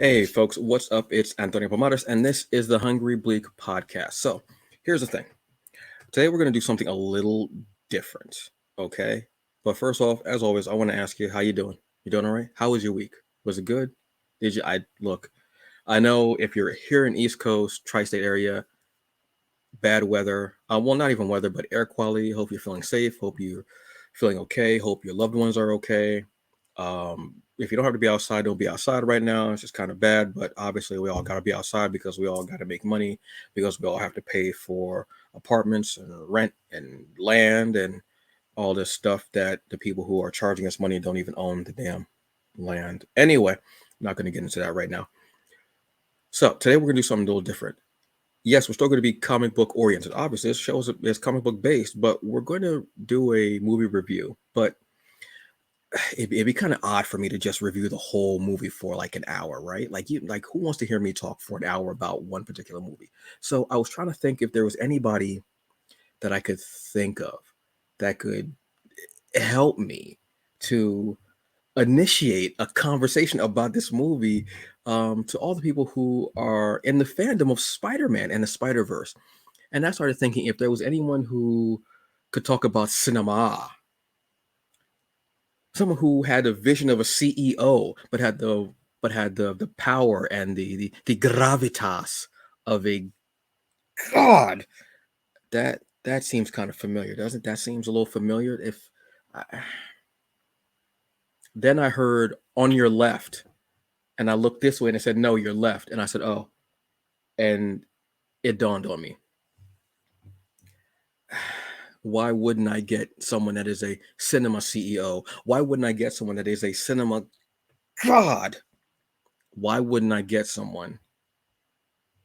Hey, folks, what's up? It's Antonio Pomares, and this is the Hungry Bleek podcast. So, here's the thing. Today, we're going to do something a little different, okay? But first off, as always, I want to ask you, how you doing? You doing all right? How was your week? Was it good? Did you? Look, I know if you're here in East Coast, tri-state area, bad weather. Well, not even weather, but air quality. Hope you're feeling safe. Hope you're feeling okay. Hope your loved ones are okay. If you don't have to be outside, don't be outside right now. It's just kind of bad, but obviously we all got to be outside because we all got to make money, because we all have to pay for apartments and rent and land and all this stuff that the people who are charging us money don't even own the damn land. Anyway, I'm not going to get into that right now. So today we're going to do something a little different. Yes, we're still going to be comic book oriented. Obviously, this show is comic book based, but we're going to do a movie review. But it'd be kind of odd for me to just review the whole movie for like an hour, right? Like who wants to hear me talk for an hour about one particular movie? So I was trying to think if there was anybody that I could think of that could help me to initiate a conversation about this movie to all the people who are in the fandom of Spider-Man and the Spider-Verse. And I started thinking if there was anyone who could talk about cinema, someone who had a vision of a CEO, but had the power and the gravitas of a god. That seems kind of familiar, doesn't that? Seems a little familiar. Then I heard on your left, and I looked this way and it said no, you're left, and I said oh, and it dawned on me. Why wouldn't I get someone that is a cinema CEO? Why wouldn't I get someone that is a cinema god? Why wouldn't I get someone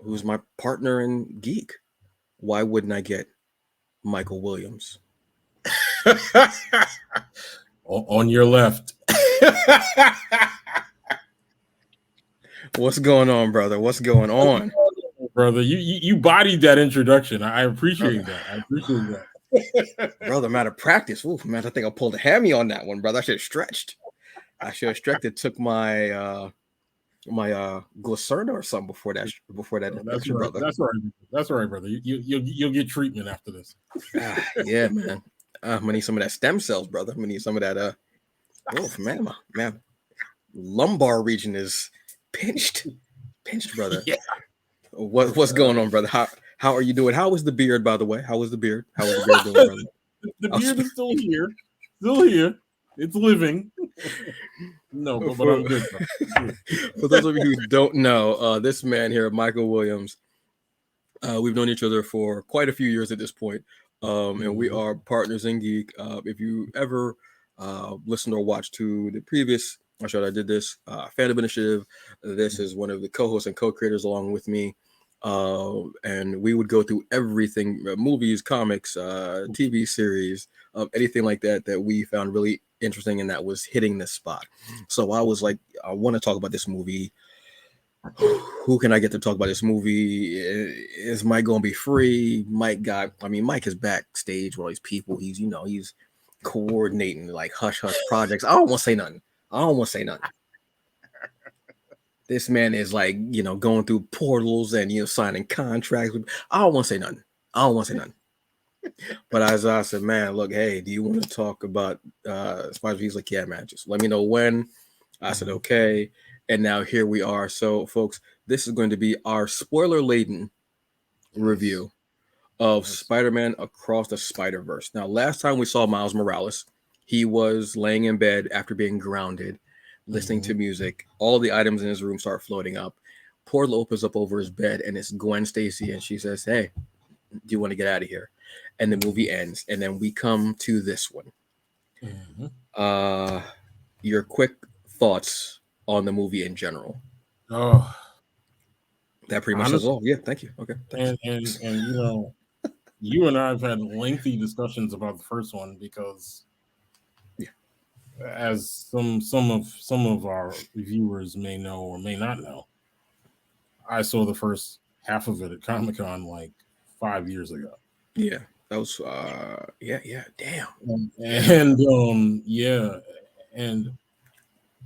who's my partner in geek? Why wouldn't I get Michael Williams? On your left. What's going on, brother? What's going on? Brother, you bodied that introduction. I appreciate that. I appreciate that. Brother, I'm out of practice. Ooh, man, I think I pulled a hammy on that one, brother. I should have stretched. It took my Glycerna or something before that. That's right. Brother. That's right, brother. You'll get treatment after this. Yeah, man. I'm gonna need some of that stem cells, brother. I'm gonna need some of that. Oh man, lumbar region is pinched, brother. Yeah. What's going on, brother? How are you doing? How was the beard, by the way? How was the beard? How was the beard doing, brother? The beard is still here. Still here. It's living. No, but I'm good. For those of you who don't know, this man here, Michael Williams, we've known each other for quite a few years at this point, and we are partners in geek. If you ever listened or watched to the previous show that I did this, Fandom Initiative, this is one of the co-hosts and co-creators along with me. And we would go through everything, movies, comics, TV series, anything like that we found really interesting and that was hitting this spot. So I was like, I want to talk about this movie. Who can I get to talk about this movie? Is Mike going to be free? Mike is backstage with all these people. He's coordinating like hush projects. I don't want to say nothing. This man is like, going through portals and, signing contracts. I don't want to say nothing. But as I said, man, look, hey, do you want to talk about Spider? He's like, yeah, man, just let me know when. I said, okay. And now here we are. So, folks, this is going to be our spoiler-laden review of Spider-Man Across the Spider-Verse. Now, last time we saw Miles Morales, he was laying in bed after being grounded, listening to music. All the items in his room start floating up. Portal opens up over his bed, and it's Gwen Stacy, and she says, hey, do you want to get out of here? And the movie ends, and then we come to this one. Your quick thoughts on the movie in general. Oh, that pretty much says all. Yeah, thank you. Okay, and you and I have had lengthy discussions about the first one because, as some of our viewers may know or may not know, I saw the first half of it at Comic-Con like 5 years ago. Yeah, that was damn. And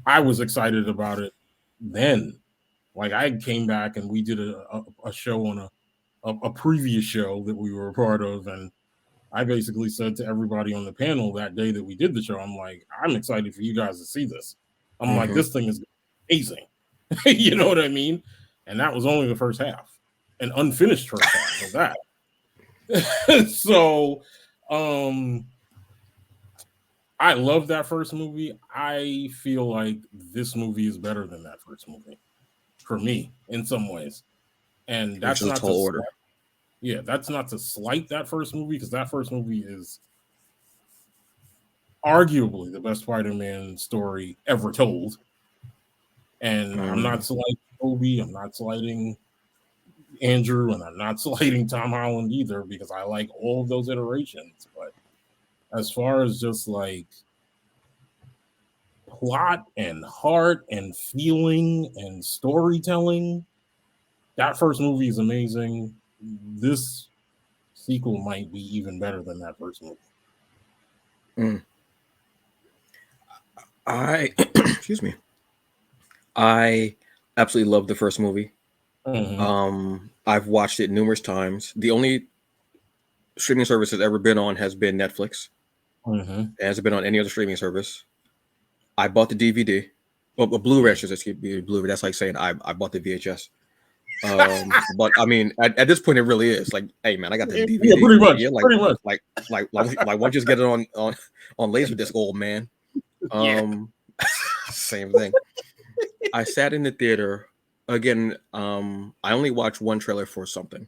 I was excited about it then, Like I came back and we did a show on a previous show that we were a part of, and I basically said to everybody on the panel that day that we did the show, I'm like, I'm excited for you guys to see this. I'm like, this thing is amazing. You know what I mean? And that was only the first half, an unfinished first half of that. So, I love that first movie. I feel like this movie is better than that first movie for me in some ways. And that's not a tall order. Yeah, that's not to slight that first movie, because that first movie is arguably the best Spider-Man story ever told. And I'm not slighting Tobey, I'm not slighting Andrew, and I'm not slighting Tom Holland either, because I like all of those iterations. But as far as just like plot and heart and feeling and storytelling, that first movie is amazing. This sequel might be even better than that first movie. Excuse me. I absolutely love the first movie. I've watched it numerous times. The only streaming service it's ever been on has been Netflix. It hasn't been on any other streaming service. I bought the DVD. Well, Blu-ray, Blu-ray. That's like saying I bought the VHS. But I mean, at this point, it really is like, hey man, I got the DVD. Yeah, pretty much. Yeah, pretty much. Like, why don't you just get it on Laserdisc, old man? Same thing. I sat in the theater again. I only watched one trailer for something.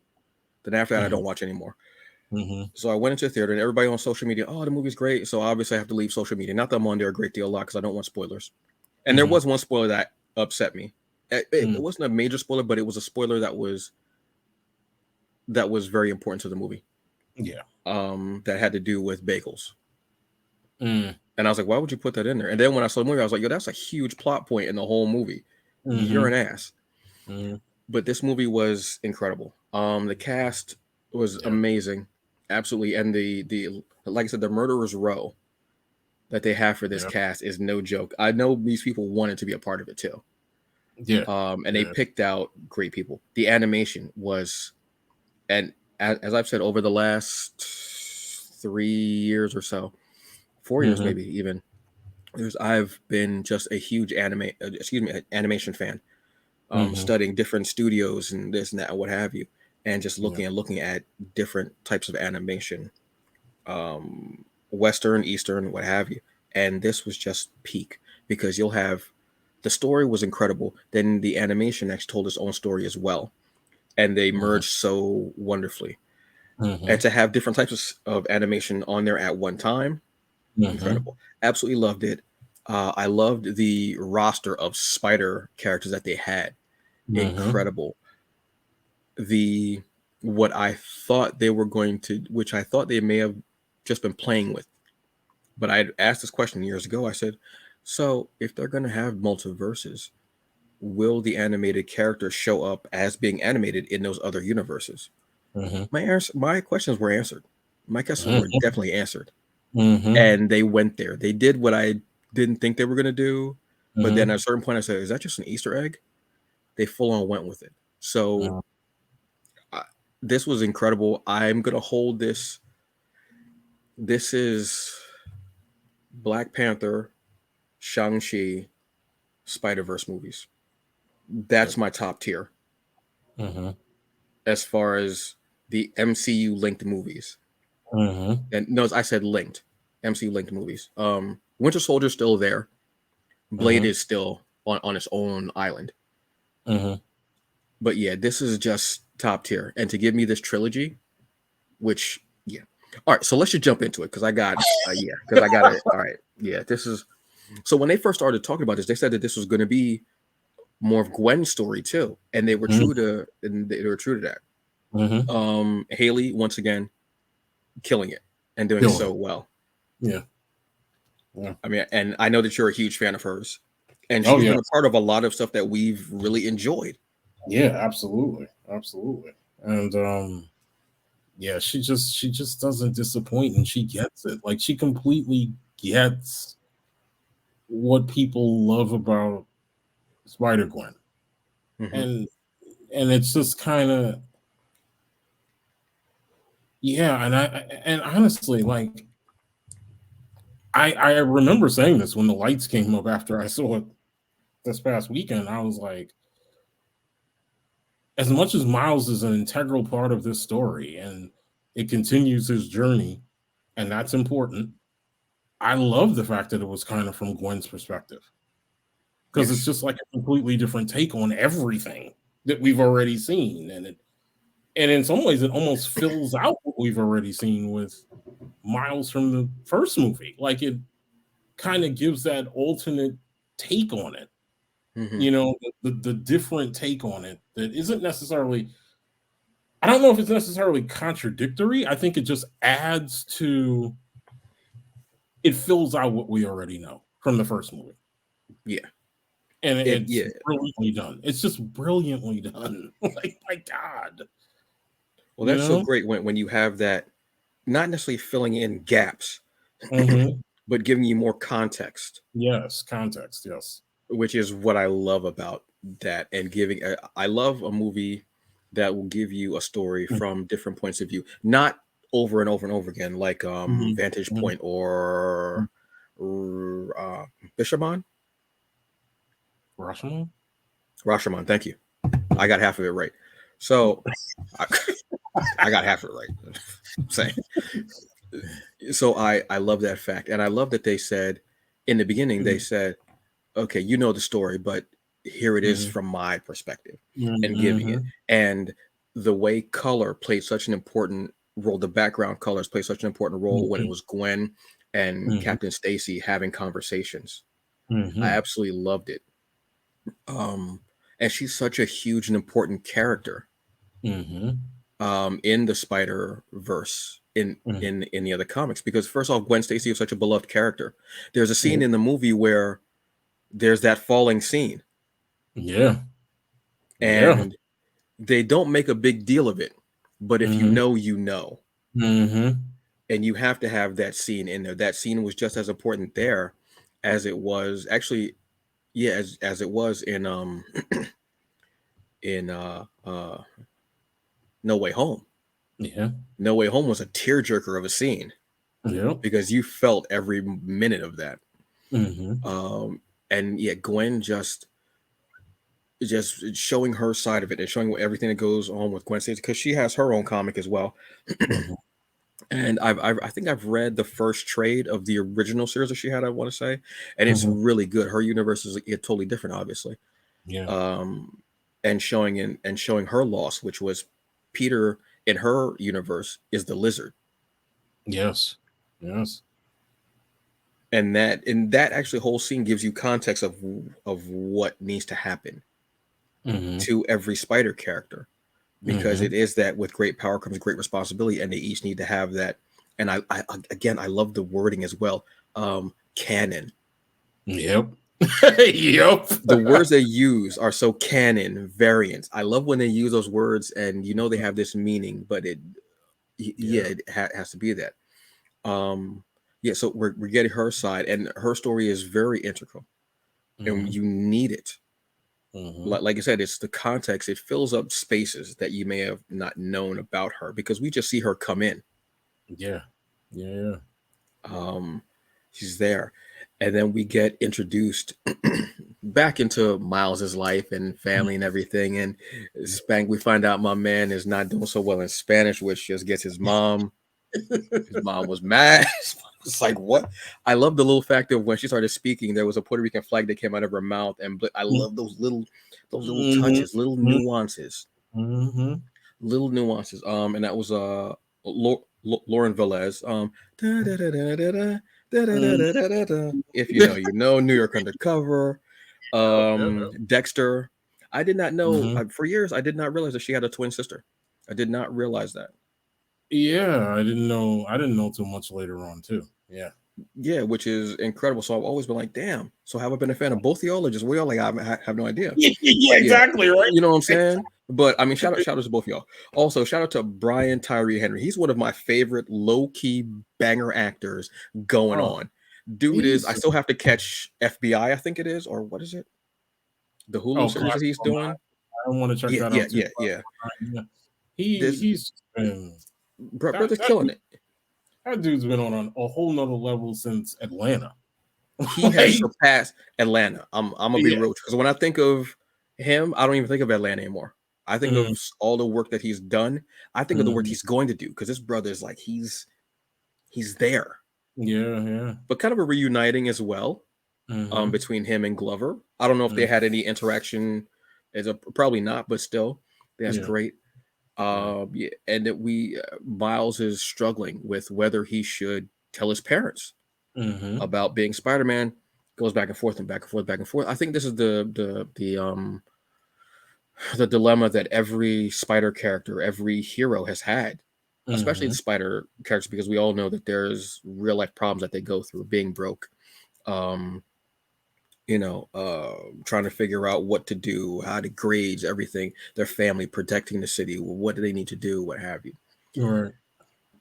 Then after that, I don't watch anymore. So I went into the theater, and everybody on social media, oh, the movie's great. So obviously I have to leave social media. Not that I'm on there a great deal a lot, because I don't want spoilers. And there was one spoiler that upset me. It wasn't a major spoiler, but it was a spoiler that was very important to the movie. Yeah. That had to do with bagels. And I was like, why would you put that in there? And then when I saw the movie, I was like, yo, that's a huge plot point in the whole movie. You're an ass. But this movie was incredible. The cast was amazing. Absolutely. And the like I said, the murderer's row that they have for this cast is no joke. I know these people wanted to be a part of it too. And they picked out great people. The animation was, and as I've said, over the last 3 years or so, 4 years maybe even, I've been just a huge animation fan, studying different studios and this and that and what have you, and just looking at different types of animation, Western, Eastern, what have you. And this was just peak, because you'll have, the story was incredible. Then the animation actually told its own story as well. And they merged so wonderfully. And to have different types of animation on there at one time, incredible. Absolutely loved it. I loved the roster of spider characters that they had. Incredible. What I thought they were going to, which I thought they may have just been playing with. But I had asked this question years ago. I said, so if they're going to have multiverses, will the animated characters show up as being animated in those other universes? My questions were answered. My questions were definitely answered. And they went there. They did what I didn't think they were going to do. But then at a certain point, I said, is that just an Easter egg? They full on went with it. So this was incredible. I'm going to hold this. This is Black Panther, Shang-Chi, Spider-Verse movies. That's my top tier. As far as the MCU linked movies. And no, I said linked. MCU linked movies. Winter Soldier's still there. Blade is still on its own island. But yeah, this is just top tier. And to give me this trilogy, which, all right, so let's just jump into it, because I got it. All right, this is, so when they first started talking about this, they said that this was going to be more of Gwen's story too, and they were true to that. Haley, once again, killing it and doing so well. I mean, and I know that you're a huge fan of hers, and she's been a part of a lot of stuff that we've really enjoyed. Absolutely. And she just doesn't disappoint, and she gets it. Like, she completely gets what people love about Spider-Gwen. and it's just kind of, yeah. And honestly, like, I remember saying this when the lights came up after I saw it this past weekend. I was like, as much as Miles is an integral part of this story and it continues his journey, and that's important, I love the fact that it was kind of from Gwen's perspective, because it's Yes. just like a completely different take on everything that we've already seen, and in some ways it almost fills out what we've already seen with Miles from the first movie. Like, it kind of gives that alternate take on it, Mm-hmm. you know, the different take on it that isn't necessarily, I don't know if it's necessarily contradictory. I think it just adds to, it fills out what we already know from the first movie. Yeah. And It it's yeah. brilliantly done. It's just brilliantly done. Like, my God. Well, You that's so know? great when you have that, not necessarily filling in gaps, Mm-hmm. but giving you more context, Yes, context. Yes. which is what I love about that. And giving, I love a movie that will give you a story from different points of view, not over and over and over again, like Mm-hmm. Vantage Mm-hmm. Point or uh, Bishamon, Rashomon? Rashomon. Thank you. I got half of it right. So I, I got half of it right. I'm saying. So I love that fact, and I love that they said in the beginning, they said, okay, you know the story, but here it is Mm-hmm. from my perspective, and giving it. Mm-hmm. And the way color played such an important role, the background colors played such an important role when it was Gwen and Mm-hmm. Captain Stacy having conversations. I Mm-hmm. absolutely loved it. And she's such a huge and important character Mm-hmm. in the Spider Verse, Mm-hmm. in the other comics, because first off, Gwen Stacy is such a beloved character. There's a scene Yep. in the movie where there's that falling scene, Yeah. Yeah. and they don't make a big deal of it, but if you Mm-hmm. know, you know, Mm-hmm. and you have to have that scene in there. That scene was just as important there as it was actually, yeah, as it was in No Way Home. Yeah. No Way Home was a tearjerker of a scene Yep. because you felt every minute of that. Mm-hmm. Um, and yeah, Gwen just showing her side of it and showing everything that goes on with Gwen Stacy, because she has her own comic as well. Mm-hmm. And I think I've read the first trade of the original series that she had, I want to say, and it's Mm-hmm. really good. Her universe is totally different, obviously, Yeah. um, and showing her loss, which was Peter in her universe is the lizard, Yes. Yes. and that actually whole scene gives you context of what needs to happen Mm-hmm. to every Spider character, because Mm-hmm. it is that with great power comes great responsibility, and they each need to have that. And I again, I love the wording as well. Canon. Yep. Yep. The words they use are so canon, variants. I love when they use those words, and they have this meaning, but yeah, Yeah. it has to be that. Um, yeah, so we're getting her side, and her story is very integral, and Mm-hmm. you need it. Mm-hmm. Like I said, it's the context. It fills up spaces that you may have not known about her, because we just see her come in. Yeah. Yeah. Um, she's there, and then we get introduced back into Miles's life and family and everything. And Spank, we find out my man is not doing so well in Spanish, which just gets his mom. His mom was mad. It's like, what? I love the little fact of when she started speaking, there was a Puerto Rican flag that came out of her mouth, and I love those little Mm-hmm. touches, little nuances, Mm-hmm. little nuances. And that was Lauren Velez. If you know, you know, New York Undercover, Yep. Dexter. I did not know Mm-hmm. for years. I did not realize that she had a twin sister. I did not realize that. Yeah, I didn't know. I didn't know too much later on too. Yeah. Yeah, which is incredible. So I've always been like, damn. So have I been a fan of both of y'all, or just we all like I have no idea. Yeah, But yeah, exactly, right? you know what I'm saying. But I mean, shout out to both of y'all. Also, shout out to Brian Tyree Henry. He's one of my favorite low key banger actors going Oh, on. Dude is. I he's still have to catch FBI. I think it is, or what is it? The Hulu series that he's classified. doing. I want to check Yeah, that yeah, out too. yeah, yeah. Yeah. This He's been brother's that killing it. that dude's been on a whole nother level since Atlanta. He has Like, surpassed Atlanta. I'm gonna be yeah. real because when I think of him, I don't even think of Atlanta anymore. I think of Mm, all the work that he's done. I think of the work mhm. he's going to do because this brother is like he's there, Yeah, yeah. but kind of a reuniting as well Mm-hmm. between him and Glover. I don't know if they had any interaction. Probably not, but still, that's Yeah, great. yeah. Yeah, and that Miles is struggling with whether he should tell his parents Mm-hmm. about being Spider-Man. Goes back and forth and back and forth, back and forth. I think this is the dilemma that every Spider character, every hero has had, especially Mm-hmm. the Spider characters, because we all know that there's real life problems that they go through, being broke, um, trying to figure out what to do, how to grades, everything, their family, protecting the city, what do they need to do, what have you. Right.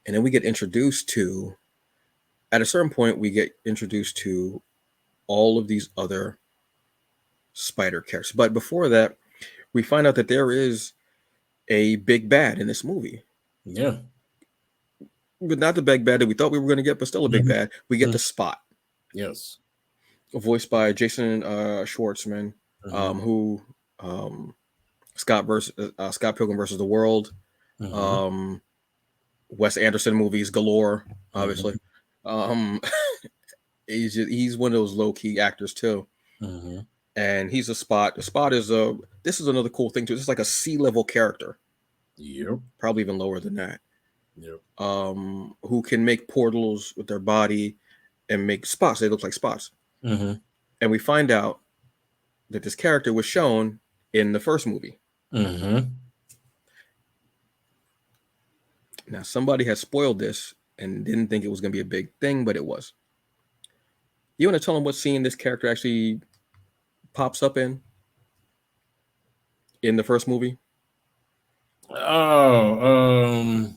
And then we get introduced to, at a certain point, we get introduced to all of these other Spider characters. But before that, we find out that there is a big bad in this movie. Yeah. But not the big bad that we thought we were going to get, but still a big Mhm. bad. We get Mhm. the Spot, Yes. voiced by Jason Schwartzman, Mm-hmm. who Scott Pilgrim versus the World, Mm-hmm. um, Wes Anderson movies galore, obviously. Mm-hmm. Um, he's one of those low key actors too, Mm-hmm. and he's a Spot. The Spot is a this is another cool thing too. This is like a C-level character, Yep. probably even lower than that. Yep. Who can make portals with their body and make spots. They look like spots, Mm-hmm. and we find out that this character was shown in the first movie. Mm-hmm. Now somebody has spoiled this and didn't think it was going to be a big thing, but it was. You want to tell them what scene this character actually pops up in the first movie? Oh,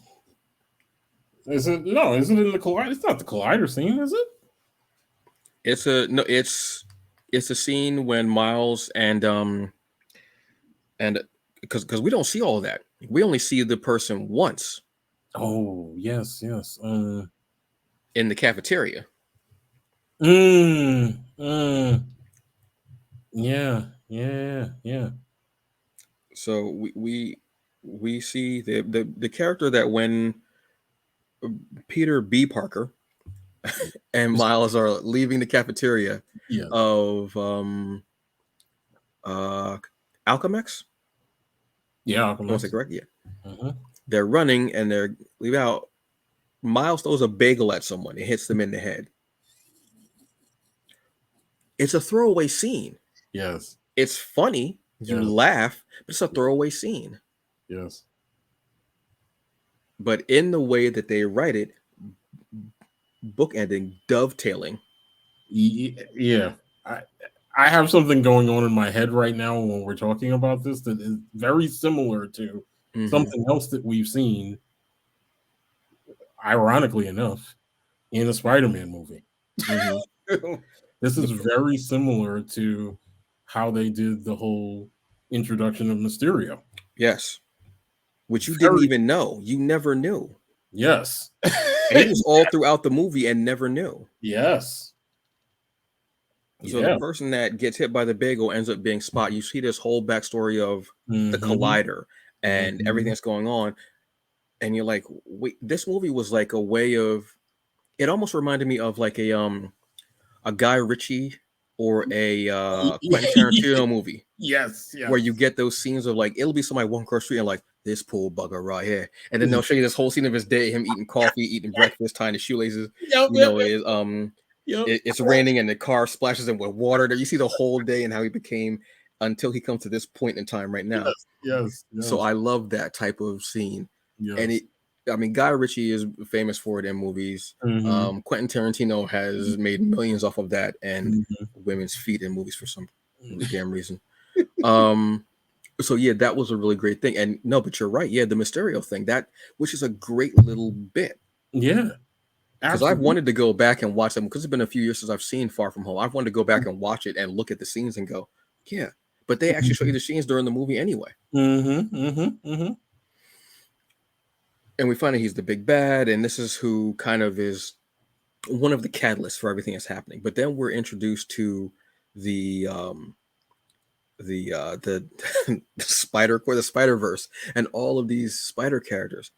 is it no? Is it in the collider? It's not the collider scene, is it? It's a no. It's a scene when Miles and because we don't see all of that. We only see the person once Oh, yes, yes. in the cafeteria. Mm, mm, yeah, yeah, yeah. So we see the character that when Peter B. Parker and Miles are leaving the cafeteria Yeah, of uh Alchemex. yeah. I want to say Alchemist. correct? Yeah. Mm-hmm. They're running and they're leaving out. Miles throws a bagel at someone. It hits them in the head. It's a throwaway scene. Yes, It's funny. You yes, laugh, but it's a throwaway scene. yes. But in the way that they write it, bookending, dovetailing. Yeah. I I have something going on in my head right now when we're talking about this that is very similar to Mm-hmm, something else that we've seen, ironically enough, in a Spider-Man movie. mm-hmm. This is The, very similar to how they did the whole introduction of Mysterio. yes, which you didn't Very even know. You never knew. yes. And he was all throughout the movie and never knew. Yes. So the Yeah. person that gets hit by the bagel ends up being Spot. You see this whole backstory of the Mm-hmm. collider and everything Mm-hmm. that's going on, and you're like, wait, this movie was like a way of. It almost reminded me of like a Guy Ritchie or a Quentin Tarantino movie Yes, where you yes. get those scenes of like it'll be somebody walking across the street and like this poor bugger right here, and then they'll show you this whole scene of his day, him eating coffee, eating breakfast, tying his shoelaces. Yep, You yep, know, yep, is yep. it's raining and the car splashes him with water. There you see the whole day and how he became until he comes to this point in time right now. Yes, yes, So yes, I love that type of scene, and yes. I mean, Guy Ritchie is famous for it in movies. Mm-hmm. Quentin Tarantino has made millions off of that and Mm-hmm. women's feet in movies for some damn reason. Um, so yeah, that was a really great thing. And no, but you're right. Yeah, the Mysterio thing, that which is a great little bit. Yeah, Because I've absolutely. wanted to go back and watch them because it's been a few years since I've seen Far From Home. I've wanted to go back and watch it and look at the scenes and go, yeah. but they actually show you the scenes during the movie anyway. Mm-hmm. And we find that he's the big bad, and this is who kind of is one of the catalysts for everything that's happening. But then we're introduced to the the the Spider-Verse, and all of these spider characters,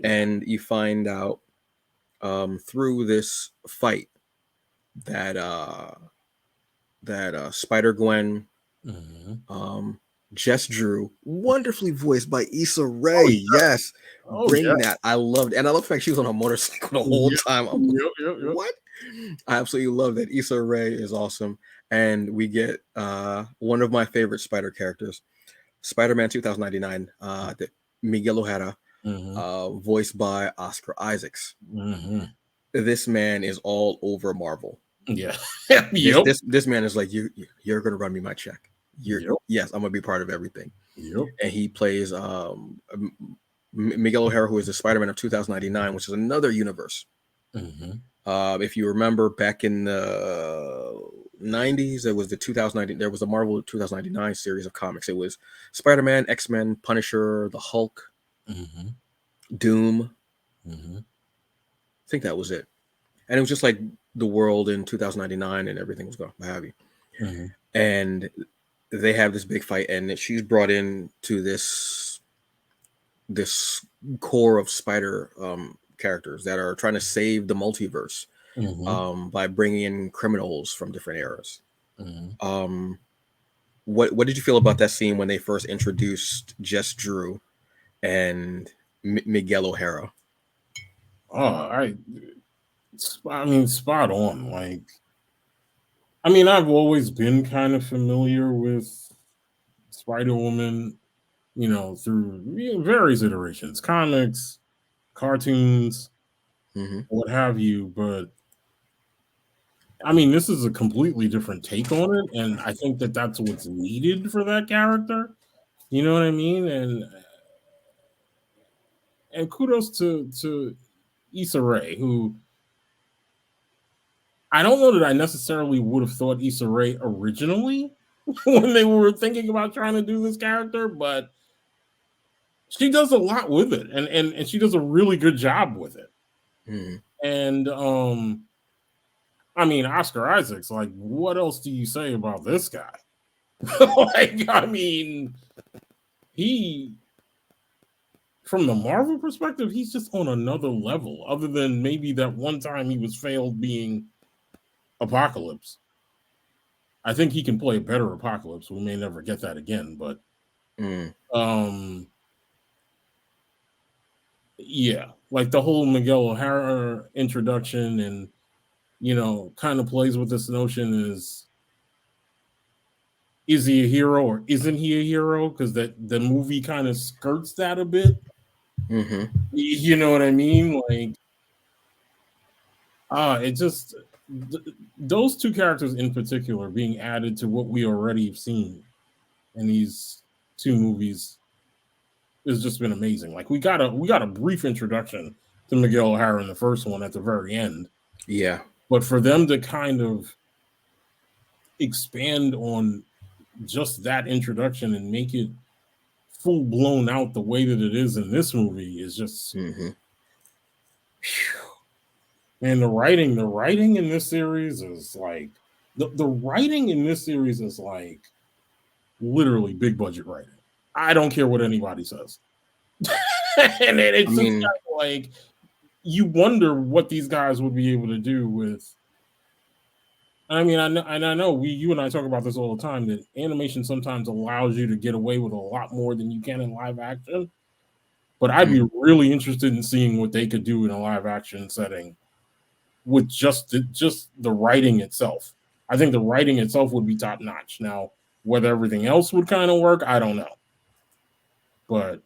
and you find out through this fight that Spider-Gwen, Jess Drew, wonderfully voiced by Issa Rae. Yes, bring that. I loved it. And I love the fact she was on a motorcycle the whole time. I'm like, what? I absolutely love that. Issa Rae is awesome. And we get one of my favorite Spider characters, Spider-Man 2099, Miguel O'Hara, voiced by Oscar Isaacs. This man is all over Marvel. Yeah. This man is like, you're gonna run me my check. Yes, I'm gonna be part of everything. And he plays Miguel O'Hara, who is the Spider-Man of 2099, which is another universe. If you remember back in the 90s, there was there was a Marvel 2099 series of comics. It was Spider-Man, X-Men, Punisher, the Hulk, Doom. I think that was it. And it was just like the world in 2099 and everything was going to have you. And they have this big fight, and she's brought in to this core of spider characters that are trying to save the multiverse by bringing in criminals from different eras. What did you feel about that scene when they first introduced Jess Drew and Miguel O'Hara? I mean, spot on. Like, I mean, I've always been kind of familiar with Spider-Woman, through various iterations, comics, cartoons, what have you. But I mean, this is a completely different take on it, and I think that that's what's needed for that character. You know what I mean? And kudos to Issa Rae, who I don't know that I necessarily would have thought Issa Rae originally when they were thinking about trying to do this character, but she does a lot with it, and she does a really good job with it. And I mean, Oscar Isaacs, like, what else do you say about this guy? Like, I mean, from the Marvel perspective, he's just on another level, other than maybe that one time he was failed being Apocalypse. I think he can play a better Apocalypse. We may never get that again, but yeah, like the whole Miguel O'Hara introduction, and kind of plays with this notion is he a hero or isn't he a hero? Because the movie kind of skirts that a bit. You know what I mean? Like, it just those two characters in particular being added to what we already have seen in these two movies has just been amazing. Like, we got a brief introduction to Miguel O'Hara in the first one at the very end. Yeah. But for them to kind of expand on just that introduction and make it full blown out the way that it is in this movie is just and the writing in this series is like the writing in this series is like literally big budget writing. I don't care what anybody says. And it's just kind of like you wonder what these guys would be able to do with. I mean, I know you and I talk about this all the time, that animation sometimes allows you to get away with a lot more than you can in live action. But I'd be really interested in seeing what they could do in a live action setting with just the writing itself. I think the writing itself would be top notch. Now, whether everything else would kind of work, I don't know. But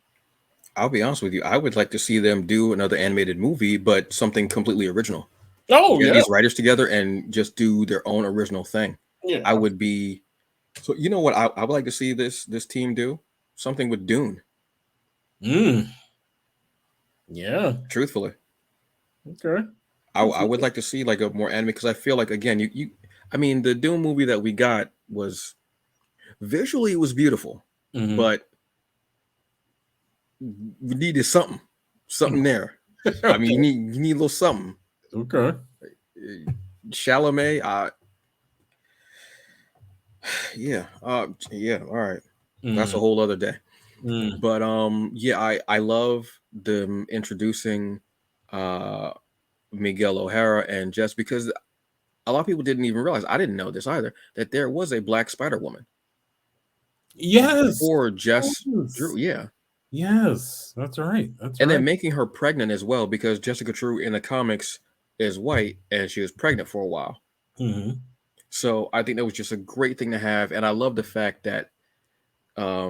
I'll be honest with you, I would like to see them do another animated movie, but something completely original. Get these writers together and just do their own original thing. Yeah, I would be. So you know what I would like to see this team do? Something with Dune. Yeah. Truthfully. Okay. I would like to see like a more anime, because I feel like, again, I mean, the Dune movie that we got was Visually, it was beautiful, but we needed something there. I mean, you need a little something. Okay. Chalamet, yeah, yeah. All right, that's a whole other day. But yeah, I love them introducing Miguel O'Hara, and just because a lot of people didn't even realize, I didn't know this either, that there was a Black Spider-Woman. Yes. Before Jess Drew, yeah. Yes, that's right. That's and right. then making her pregnant as well, because Jessica Drew in the comics is white, and she was pregnant for a while. So I think that was just a great thing to have, and I love the fact that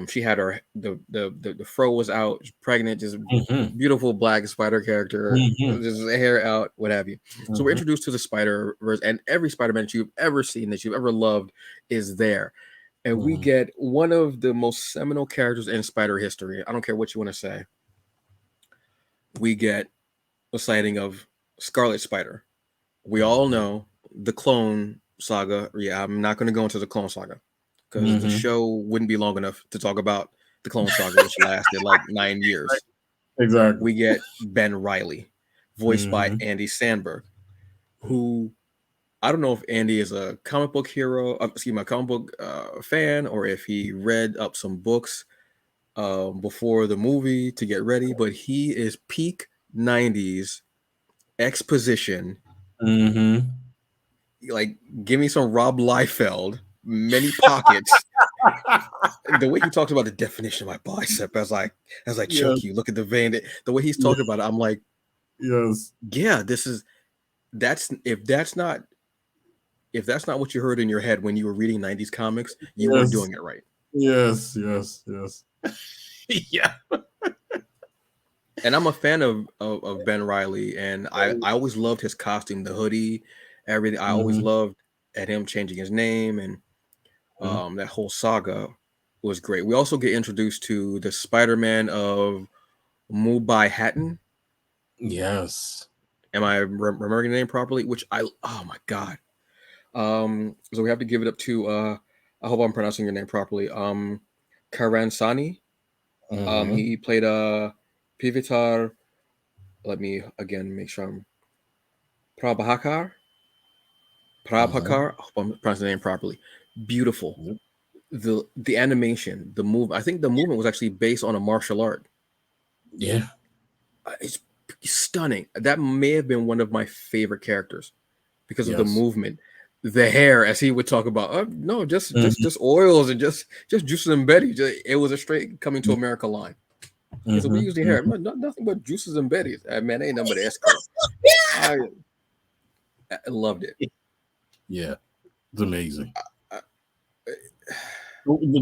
she had her the fro was out, pregnant, just beautiful Black Spider character, just hair out, what have you. So we're introduced to the Spider-Verse, and every Spider-Man that you've ever seen, that you've ever loved, is there. And we get one of the most seminal characters in Spider history. I don't care what you want to say. We get a sighting of Scarlet Spider. We all know the Clone Saga. Yeah, I'm not going to go into the Clone Saga, because the show wouldn't be long enough to talk about the Clone Saga, which lasted like 9 years. Exactly. We get Ben Reilly, voiced by Andy Samberg, who, I don't know if Andy is a comic book hero, a comic book fan, or if he read up some books before the movie to get ready, but he is peak 90s exposition. Like, give me some Rob Liefeld, many pockets. The way he talks about the definition of my bicep, as I choke you, look at the vein. The way he's talking about it, I'm like, yes, yeah, if that's not what you heard in your head when you were reading 90s comics, you weren't doing it right. Yes. Yeah. And I'm a fan of Ben Reilly, and I always loved his costume, the hoodie, everything. I always loved at him changing his name, and that whole saga was great. We also get introduced to the Spider-Man of Mubai Hatton. Yes. Am I remembering the name properly? Oh my God. So we have to give it up to I hope I'm pronouncing your name properly. Karan Sani. He played Pivitar. Let me again make sure I'm Prabhakar. I hope I'm pronouncing the name properly. Beautiful. The animation, the move. I think the movement was actually based on a martial art. Yeah. It's stunning. That may have been one of my favorite characters because of the movement. The hair, as he would talk about, no, just oils and just juices and Betty. It was a straight Coming to America line. So we use the hair, nothing but juices and Betty's. Man, ain't nothing but S curl. I loved it. Yeah, it's amazing.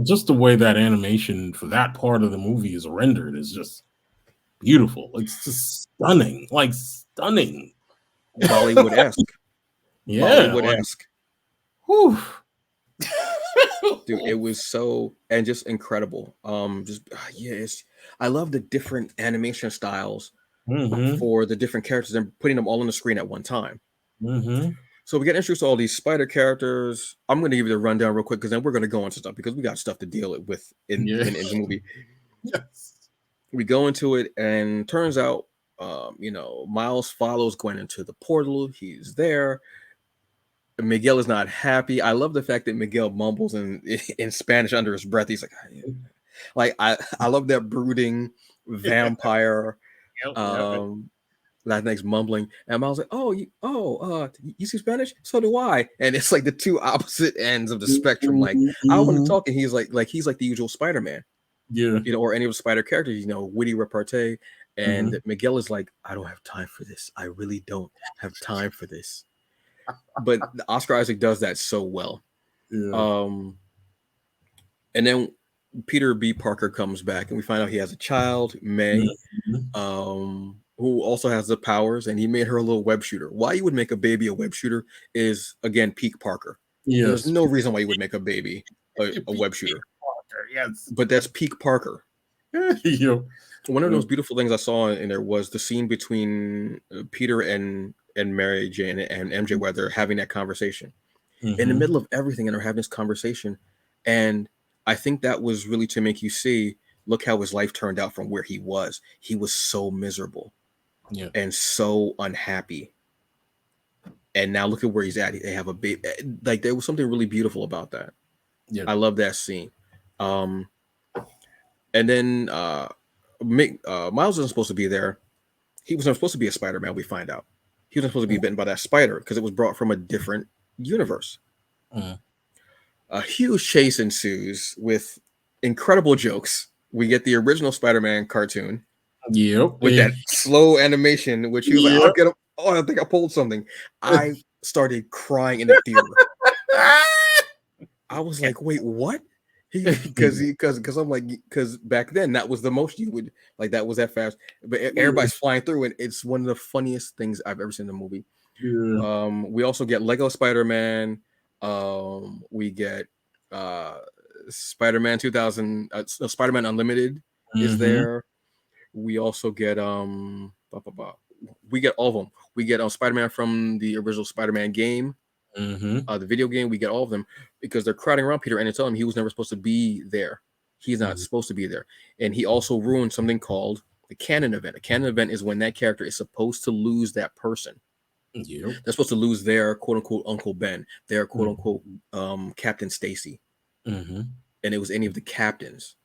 Just the way that animation for that part of the movie is rendered is just beautiful. It's just stunning, like stunning. Bollywood-esque. Yeah, Bollywood-esque. Whew. Dude, it was so, and just incredible. I love the different animation styles for the different characters and putting them all on the screen at one time. So we get introduced to all these spider characters. I'm going to give you the rundown real quick, because then we're going to go into stuff, because we got stuff to deal with in the movie. Yes. We go into it, and turns out, Miles follows Gwen into the portal. He's there. Miguel is not happy. I love the fact that Miguel mumbles in Spanish under his breath. He's like I love that brooding vampire. Latinx mumbling, and Miles like, you see Spanish? So do I. And it's like the two opposite ends of the spectrum. Like, I want to talk, and he's like the usual Spider-Man. Yeah. Or any of the Spider characters, witty repartee. And Miguel is like, I don't have time for this. I really don't have time for this. But Oscar Isaac does that so well. Yeah. And then Peter B. Parker comes back, and we find out he has a child, May, who also has the powers, and he made her a little web shooter. Why you would make a baby a web shooter is, again, peak Parker. Yes. There's no reason why you would make a baby a web shooter. Yes. But that's peak Parker. One of those beautiful things I saw in there was the scene between Peter and Mary Jane and MJ, where they're having that conversation. In the middle of everything, and they're having this conversation, and I think that was really to make you see, look how his life turned out from where he was. He was so miserable and so unhappy. And now look at where he's at. They have a big, like, there was something really beautiful about that. Yeah. I love that scene. And then Miles isn't supposed to be there. He wasn't supposed to be a Spider-Man, we find out. He wasn't supposed to be bitten by that spider because it was brought from a different universe. A huge chase ensues with incredible jokes. We get the original Spider-Man cartoon. With that slow animation, which he was like, I'll get him. Oh, I think I pulled something. I started crying in the theater. I was like, wait, what? Because I'm like, because back then that was the most you would like, that was that fast, but everybody's flying through, and it's one of the funniest things I've ever seen in a movie. We also get Lego Spider-Man. We get Spider-Man 2000, Spider-Man Unlimited is there. We also get we get all of them. We get Spider-Man from the original Spider-Man game. The video game. We get all of them because they're crowding around Peter and they tell him he was never supposed to be there. He's not supposed to be there. And he also ruined something called the canon event. A canon event is when that character is supposed to lose that person. They're supposed to lose their quote unquote Uncle Ben, their quote unquote Captain Stacy. And it was any of the captains.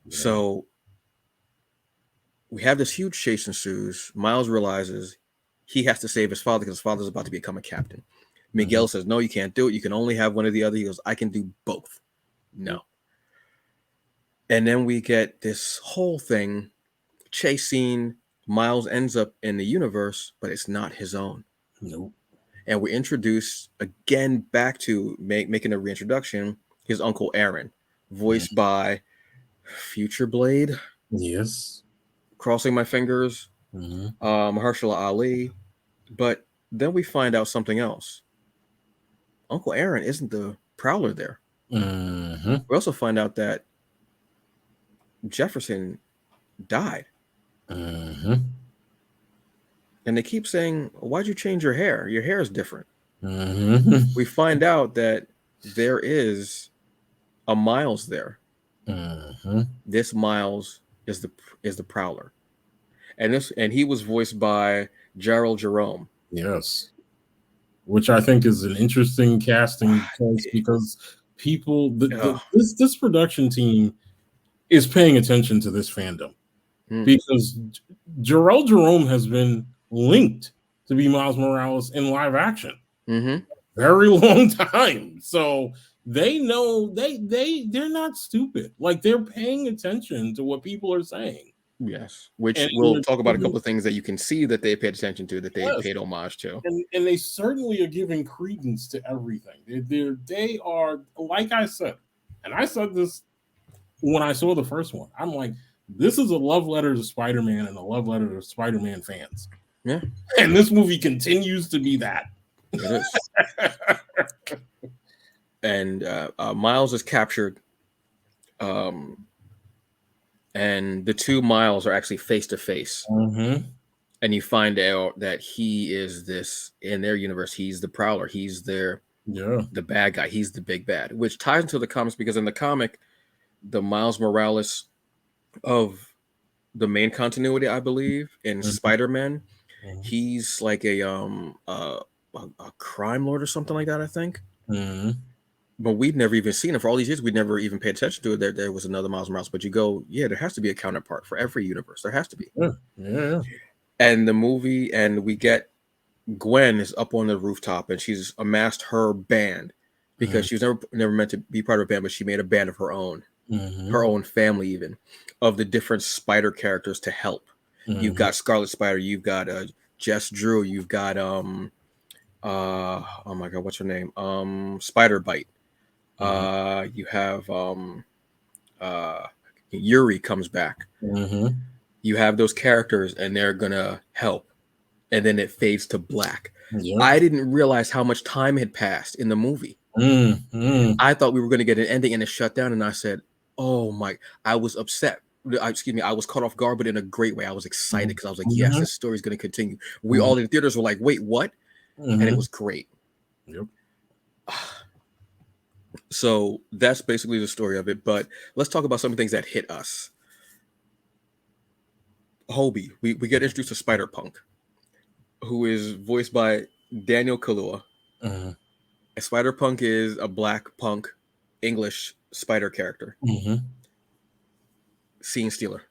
So we have this huge chase ensues. Miles realizes he has to save his father because his father's about to become a captain. Miguel says, no, you can't do it. You can only have one or the other. He goes, I can do both. No. And then we get this whole thing, chase scene. Miles ends up in the universe, but it's not his own. And we're introduced again back to making a reintroduction, his Uncle Aaron, voiced by Future Blade. Crossing my fingers. Mahershala Ali. But then we find out something else. Uncle Aaron isn't the Prowler there. We also find out that Jefferson died. And they keep saying, why'd you change your hair? Your hair is different. We find out that there is a Miles there. This Miles is the Prowler. And he was voiced by Gerald Jerome. Which I think is an interesting casting choice because people, this production team is paying attention to this fandom because Gerald Jerome has been linked to be Miles Morales in live action very long time. So they know they're not stupid. Like, they're paying attention to what people are saying. Yes, which we'll talk about a couple of things that you can see that they paid attention to, that they paid homage to. And they certainly are giving credence to everything. They are, like I said, and I said this when I saw the first one, I'm like, this is a love letter to Spider-Man and a love letter to Spider-Man fans. Yeah. And this movie continues to be that. It is. And Miles is captured. And the two Miles are actually face to face. And you find out that he is this, in their universe, he's the Prowler. He's the bad guy. He's the big bad, which ties into the comics because in the comic, the Miles Morales of the main continuity, I believe, in Spider-Man, he's like a crime lord or something like that, I think. But we'd never even seen him for all these years. We'd never even paid attention to it. There was another Miles Morales, but you go, yeah, there has to be a counterpart for every universe. There has to be. And the movie, and we get Gwen is up on the rooftop, and she's amassed her band because she was never meant to be part of a band, but she made a band of her own, her own family, even of the different Spider characters to help. You've got Scarlet Spider, you've got Jess Drew, you've got oh my god, what's her name? Spider Bite. You have Yuri comes back. You have those characters, and they're gonna help, and then it fades to black. I didn't realize how much time had passed in the movie. I thought we were going to get an ending, and it shut down. And I said, "Oh my!" I was upset. Excuse me. I was caught off guard, but in a great way. I was excited because I was like, "Yes, this story is going to continue." We all in the theaters were like, "Wait, what?" And it was great. So that's basically the story of it. But let's talk about some of the things that hit us. Hobie, we get introduced to Spider-Punk, who is voiced by Daniel Kaluuya. Mm-hmm. And Spider-Punk is a black punk English spider character. Mm-hmm. Scene stealer.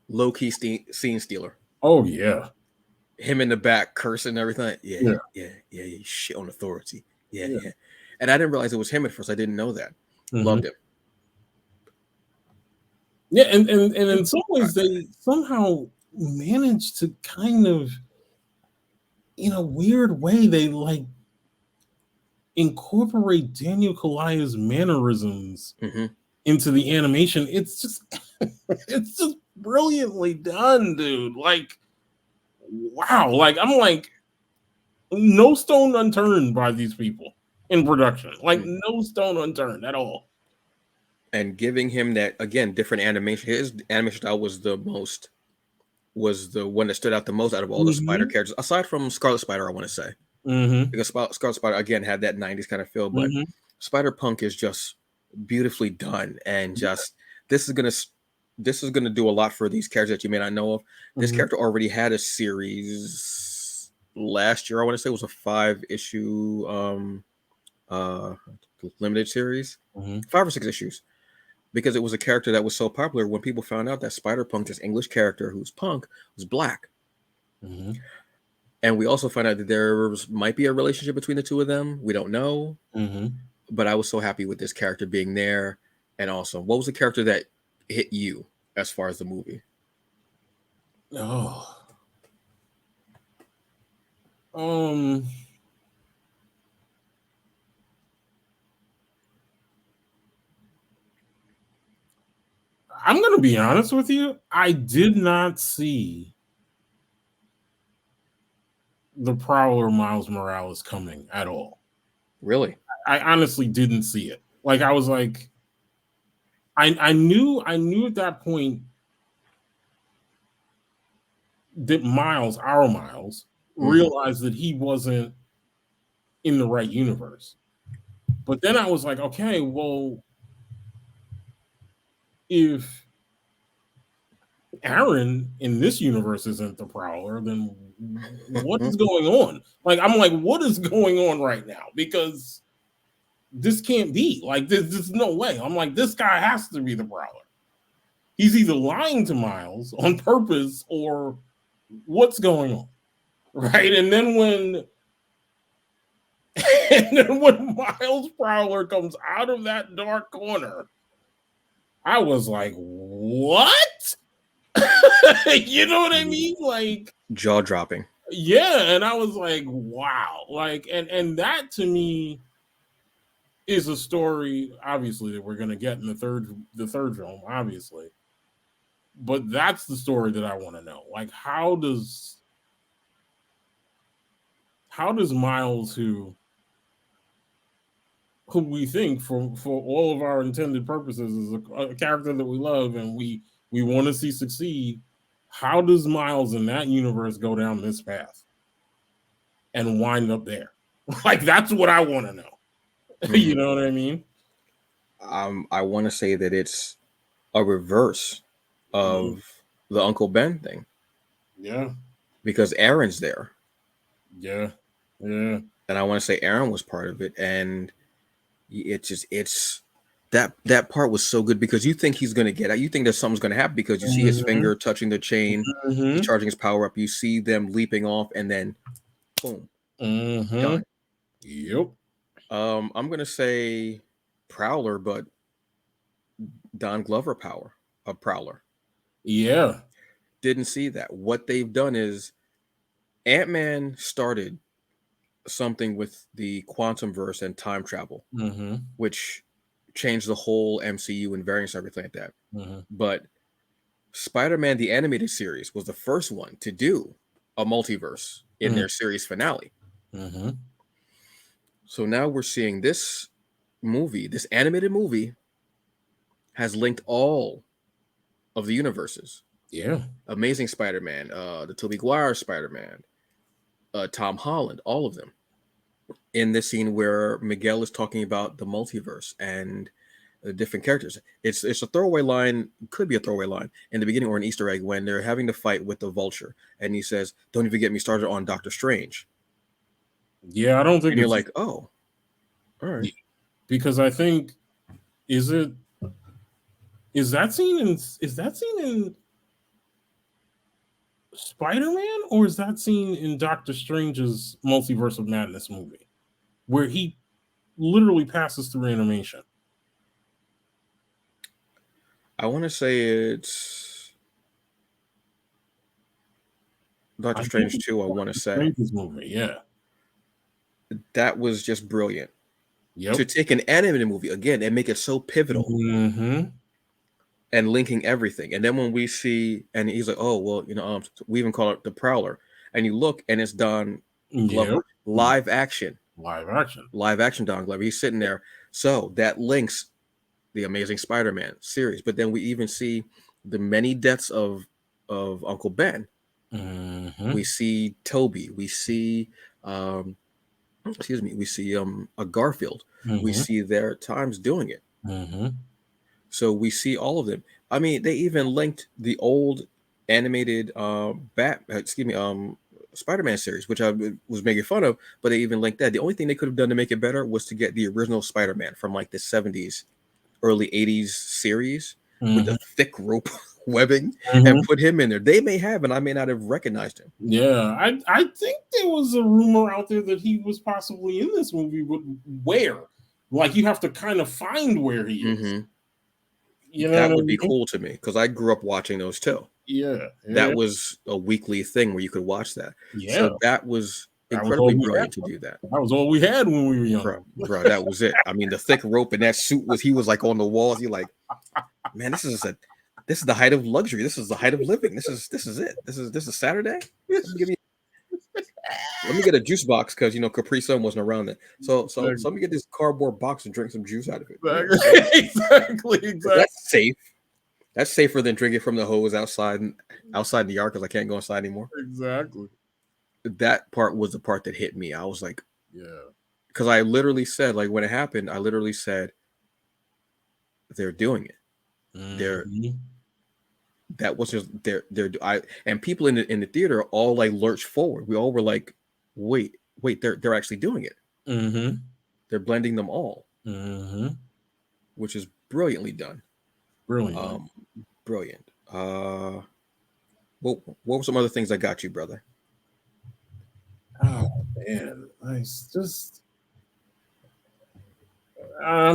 Low-key scene stealer. Oh yeah. Him in the back cursing and everything. Yeah. Yeah. Shit on authority. Yeah. Yeah. And I didn't realize it was him at first. I didn't know that. Mm-hmm. Loved him. Yeah, and in some ways they somehow managed to kind of, in a weird way, they like incorporate Daniel Kaluuya's mannerisms into the animation. It's just it's just brilliantly done, dude. Like, wow. Like, I'm like, no stone unturned by these people in production. Like, no stone unturned at all. And giving him that, again, different animation. His animation style was the one that stood out the most out of all the Spider characters, aside from Scarlet Spider, I want to say. Because Scarlet Spider, again, had that 90s kind of feel, but Spider-Punk is just beautifully done. And just, this is going to do a lot for these characters that you may not know of. This character already had a series last year, I want to say. It was a 5-issue limited series, 5 or 6 issues, because it was a character that was so popular. When people found out that Spider-Punk, this English character who's punk, was black, and we also found out that there might be a relationship between the two of them. We don't know, but I was so happy with this character being there. And also, what was the character that hit you as far as the movie? Oh, I'm going to be honest with you. I did not see the Prowler Miles Morales coming at all. Really? I honestly didn't see it. Like, I was like, I knew at that point that our Miles, realized that he wasn't in the right universe. But then I was like, okay, well, if Aaron in this universe isn't the Prowler, then what is going on? Like, I'm like, what is going on right now? Because this can't be. Like, there's no way. I'm like, this guy has to be the Prowler. He's either lying to Miles on purpose or what's going on, right? And then when Miles Prowler comes out of that dark corner, I was like, what? You know what I mean? Like, jaw dropping. Yeah, and I was like, wow. Like, and that to me is a story, obviously, that we're gonna get in the third film, obviously. But that's the story that I want to know. Like, how does Miles, who we think for all of our intended purposes is a character that we love and we want to see succeed, how does Miles in that universe go down this path and wind up there? Like, that's what I want to know. You know what I mean? I want to say that it's a reverse of the Uncle Ben thing. Yeah. Because Aaron's there. Yeah. And I want to say Aaron was part of it. And it's that part was so good because you think he's going to get out. You think that something's going to happen because you see his finger touching the chain. He's charging his power up. You see them leaping off and then boom. Done. Yep. I'm going to say Prowler, but Don Glover Prowler. Yeah. Didn't see that. What they've done is Ant-Man started something with the quantum verse and time travel, which changed the whole MCU and variants and everything like that. But Spider-Man the Animated Series was the first one to do a multiverse in their series finale. So now we're seeing this movie, this animated movie, has linked all of the universes. Yeah. Amazing Spider-Man, the Tobey Maguire Spider-Man, Tom Holland, all of them. in this scene where Miguel is talking about the multiverse and the different characters. It's a throwaway line, could be a throwaway line in the beginning or an Easter egg when they're having to fight with the Vulture, and he says, "Don't even get me started on Doctor Strange." Yeah, I don't think And you're it's like, "Oh, all right." because I think is that scene in Spider-Man, or is that scene in Doctor Strange's Multiverse of Madness movie where he literally passes through animation? I want to say it's Doctor Strange 2, I want to say. Strange's movie, yeah. That was just brilliant. Yep. To take an animated movie again and make it so pivotal and linking everything. And then when we see, and he's like, "Oh, well, we even call it the Prowler." And you look, and it's Don Glover, live action Don Glover. He's sitting there. So that links the Amazing Spider-Man series. But then we even see the many deaths of Uncle Ben. We see Toby. We see we see a Garfield. We see their times doing it. So we see all of them. I mean, they even linked the old animated Spider-Man series, which I was making fun of, but they even linked that. The only thing they could have done to make it better was to get the original Spider-Man from like the 70s, early 80s series with the thick rope webbing and put him in there. They may have, and I may not have recognized him. Yeah, I think there was a rumor out there that he was possibly in this movie, but where? Like, you have to kind of find where he is. You know, that would be cool to me because I grew up watching those too. Yeah, that was a weekly thing where you could watch that. Yeah, so that was incredibly brilliant to do that. That was all we had when we were young, bro. That was it. I mean, the thick rope and that suit he was like on the walls. You're like, man, this is the height of luxury. This is the height of living. This is it. This is Saturday. Let me get a juice box because Capri Sun wasn't around then. So let me get this cardboard box and drink some juice out of it. Exactly. That's safe. That's safer than drinking from the hose outside in the yard because I can't go inside anymore. Exactly. That part was the part that hit me. I was like, yeah, because I literally said, like, when it happened, I literally said, they're doing it. That was just and people in the theater all like lurched forward. We all were like, wait, they're actually doing it. They're blending them all, which is brilliantly done. Brilliant. What were some other things that got you, brother? Oh man, I'm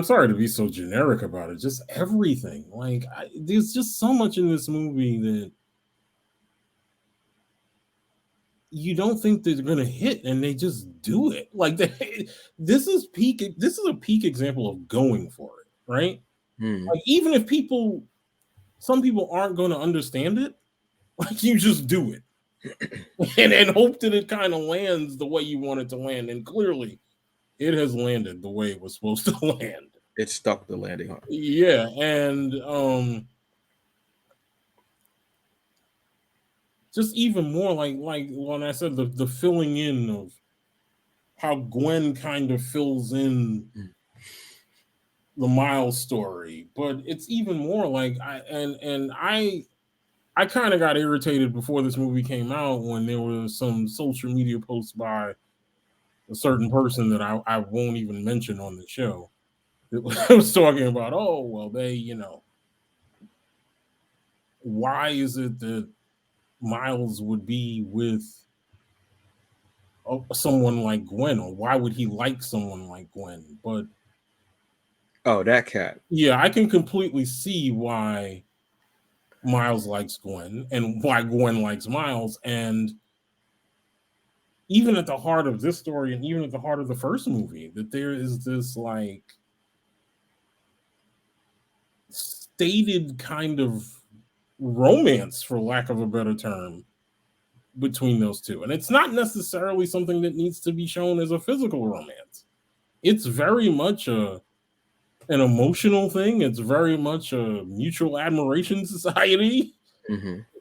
sorry to be so generic about it. Just everything. Like, there's just so much in this movie that you don't think they're gonna hit, and they just do it. Like, this is a peak example of going for it, right? Like, even if some people aren't going to understand it, like, you just do it and hope that it kind of lands the way you want it to land. And clearly, it has landed the way it was supposed to land. It stuck the landing, huh? Yeah, and just even more like when I said the filling in of how Gwen kind of fills in the Miles story, but it's even more like I kind of got irritated before this movie came out when there was some social media posts by a certain person that I won't even mention on the show. It was talking about, oh, well, they, why is it that Miles would be with someone like Gwen, or why would he like someone like Gwen? But that cat. Yeah, I can completely see why Miles likes Gwen and why Gwen likes Miles. And even at the heart of this story, and even at the heart of the first movie, that there is this like stated kind of romance, for lack of a better term, between those two. And it's not necessarily something that needs to be shown as a physical romance. It's very much an emotional thing. It's very much a mutual admiration society.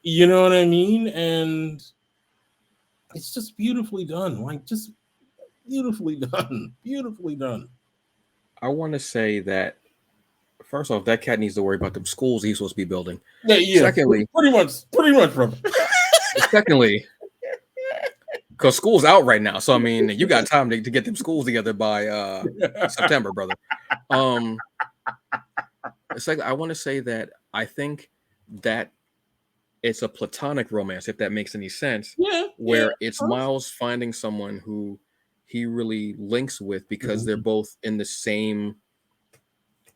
You know what I mean? And it's just beautifully done. Like, just Beautifully done. Beautifully done. I want to say that first off, that cat needs to worry about the schools he's supposed to be building. Yeah. Secondly, pretty much, brother. secondly, because school's out right now, so I mean, you got time to get them schools together by September, brother. It's like I want to say that I think that it's a platonic romance, if that makes any sense. Where it's Miles finding someone who he really links with because they're both in the same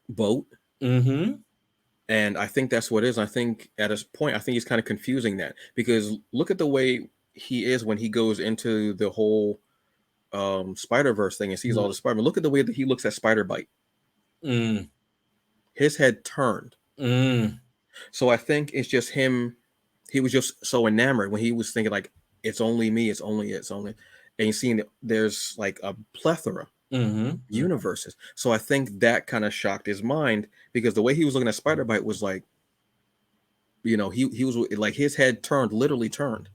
boat. And I think that's what it is. I think at a point, I think he's kind of confusing that because look at the way he is when he goes into the whole Spider-Verse thing and sees all the Spider-Man. Look at the way that he looks at Spider-Bite. His head turned. So I think it's just him. He was just so enamored when he was thinking like, it's only me, it's only. And you seeing that there's like a plethora universes. So I think that kind of shocked his mind because the way he was looking at Spider-Bite was like, he was like his head literally turned,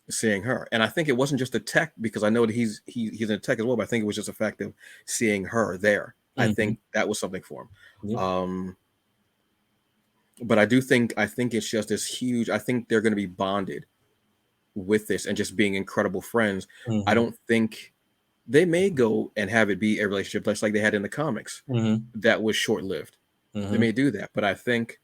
seeing her. And I think it wasn't just a tech because I know that he's in a tech as well, but I think it was just a fact of seeing her there. I think that was something for him. But I think it's just this huge. I think they're going to be bonded with this and just being incredible friends. I don't think they may go and have it be a relationship just like they had in the comics that was short-lived. They may do that, but I think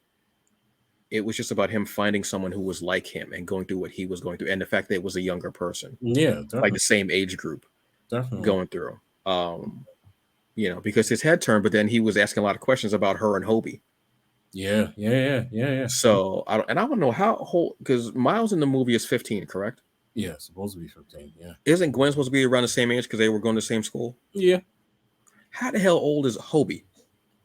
it was just about him finding someone who was like him and going through what he was going through, and the fact that it was a younger person, definitely. like the same age group, going through. Because his head turned, but then he was asking a lot of questions about her and Hobie. Yeah. So I want to know how old, because Miles in the movie is 15, correct? Yeah, supposed to be 15. Yeah. Isn't Gwen supposed to be around the same age because they were going to the same school? Yeah. How the hell old is Hobie?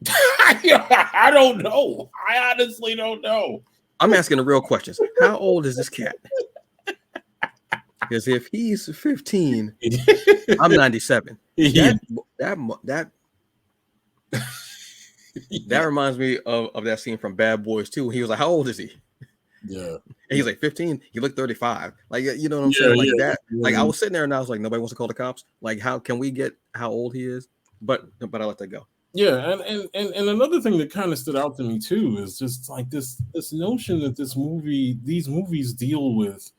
I don't know. I honestly don't know. I'm asking the real questions. How old is this cat? Because if he's 15, I'm 97. That reminds me of that scene from Bad Boys 2. He was like, how old is he? Yeah. And he's like 15. He looked 35. Like, you know what I'm saying? Like that. Like I was sitting there and I was like, nobody wants to call the cops. Like, how can we get how old he is? But I let that go. Yeah, and another thing that kind of stood out to me too is just like this notion that these movies deal with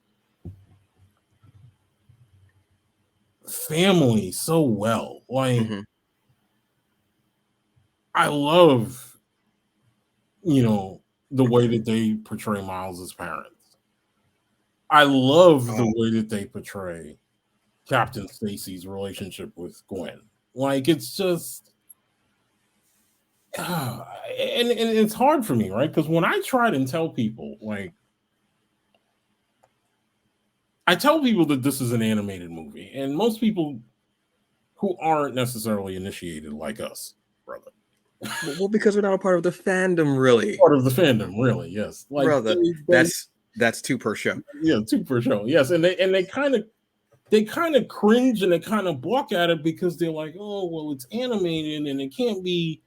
family so well. Like I love, the way that they portray Miles' parents. I love the way that they portray Captain Stacy's relationship with Gwen. Like it's just and it's hard for me, right? Because when I try and tell people, like, I tell people that this is an animated movie, and most people who aren't necessarily initiated like us, brother. Well, because we're not a part of the fandom, really. Part of the fandom, really, yes. Like, brother, that's 2 per show. Yeah, 2 per show. Yes, and they kind of cringe and they kind of balk at it because they're like, oh, well, it's animated and it can't be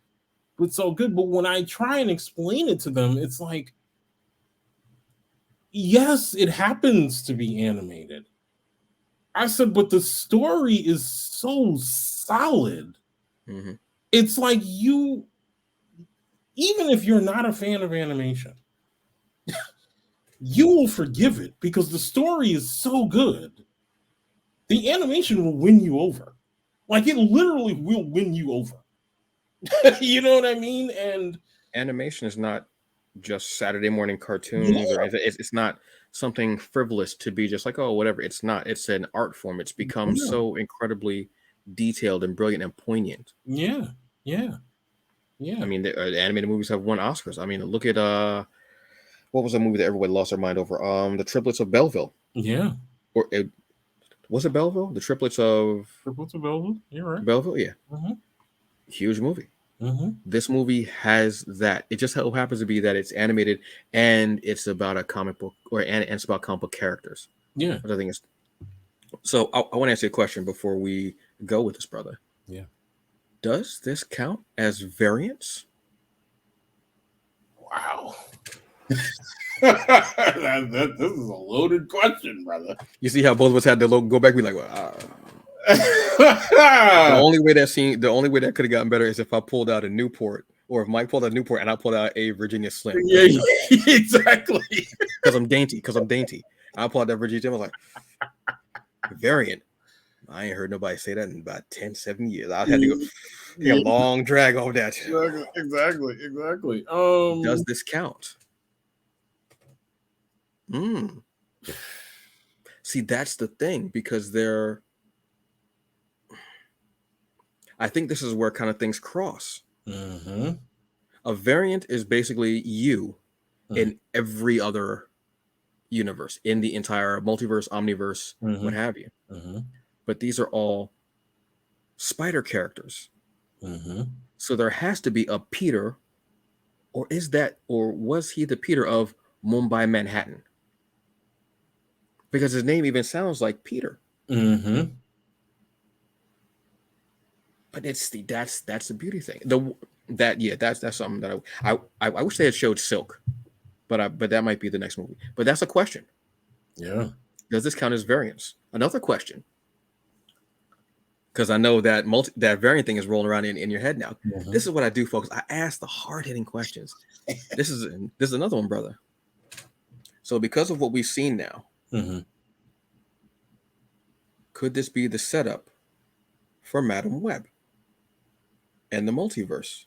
so good. But when I try and explain it to them, it's like, yes, it happens to be animated. I said, but the story is so solid. It's like even if you're not a fan of animation, you will forgive it because the story is so good. The animation will win you over. Like it literally will win you over. You know what I mean? And animation is not just Saturday morning cartoons or it's not something frivolous to be just like, oh, whatever. It's not. It's an art form. It's become so incredibly detailed and brilliant and poignant. Yeah. I mean, the animated movies have won Oscars. I mean, look at what was the movie that everybody lost their mind over? The Triplets of Belleville. Yeah. Or was it Belleville? The Triplets of Belleville. You're right. Belleville, yeah. Huge movie. This movie has that. It just so happens to be that it's animated and it's about a comic book, and it's about comic book characters. Yeah. Which I think is. So I want to ask you a question before we go with this, brother. Yeah. Does this count as variance? Wow. This is a loaded question, brother. You see how both of us had to go back and be like, well, The only way that could have gotten better is if I pulled out a Newport, or if Mike pulled out a Newport and I pulled out a Virginia Slim. Yeah, exactly. Because I'm dainty. I pulled out that Virginia Slim. I was like, variant. I ain't heard nobody say that in about 10, 7 years. I had to go take a long drag over that. Exactly. Does this count? See, that's the thing, because I think this is where kind of things cross. Mm-hmm. A variant is basically you in every other universe, in the entire multiverse, omniverse, what have you. But these are all spider characters. So there has to be a Peter, or was he the Peter of Mumbai, Manhattan? Because his name even sounds like Peter. But that's the beauty thing. That's something that I wish they had showed Silk, but that might be the next movie. But that's a question. Yeah. Does this count as variants? Another question. Because I know that that variant thing is rolling around in your head now. This is what I do, folks. I ask the hard-hitting questions. This is another one, brother. So because of what we've seen now, could this be the setup for Madam Web and the multiverse?